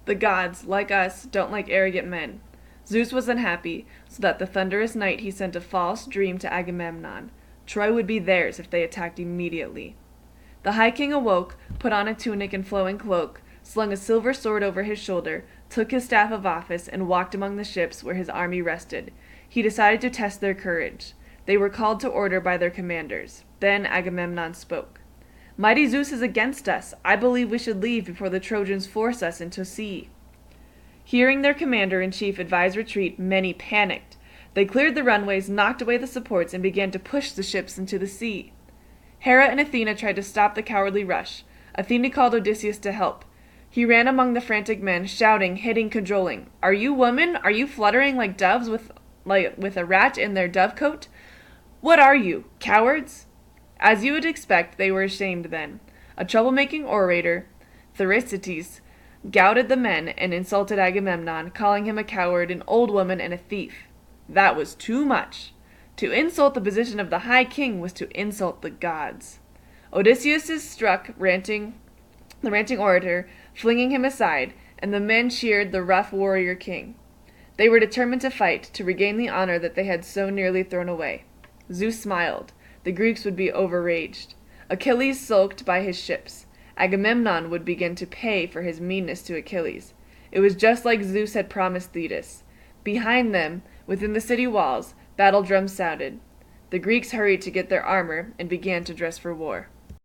The gods, like us, don't like arrogant men. Zeus was unhappy, so that the thunderous night he sent a false dream to Agamemnon. Troy would be theirs if they attacked immediately. The High King awoke, put on a tunic and flowing cloak, slung a silver sword over his shoulder, took his staff of office, and walked among the ships where his army rested. He decided to test their courage. They were called to order by their commanders. Then Agamemnon spoke. Mighty Zeus is against us. I believe we should leave before the Trojans force us into sea. Hearing their commander-in-chief advise retreat, many panicked. They cleared the runways, knocked away the supports, and began to push the ships into the sea. Hera and Athena tried to stop the cowardly rush. Athena called Odysseus to help. He ran among the frantic men, shouting, hitting, cajoling. Are you women? Are you fluttering like doves with a rat in their dovecote? What are you, cowards? As you would expect, they were ashamed then. A troublemaking orator, Thersites, gouted the men and insulted Agamemnon, calling him a coward, an old woman, and a thief. That was too much. To insult the position of the High King was to insult the gods. Odysseus struck the ranting orator, flinging him aside, and the men cheered the rough warrior king. They were determined to fight, to regain the honor that they had so nearly thrown away. Zeus smiled. The Greeks would be overraged. Achilles sulked by his ships. Agamemnon would begin to pay for his meanness to Achilles. It was just like Zeus had promised Thetis. Behind them, within the city walls, battle drums sounded. The Greeks hurried to get their armor and began to dress for war.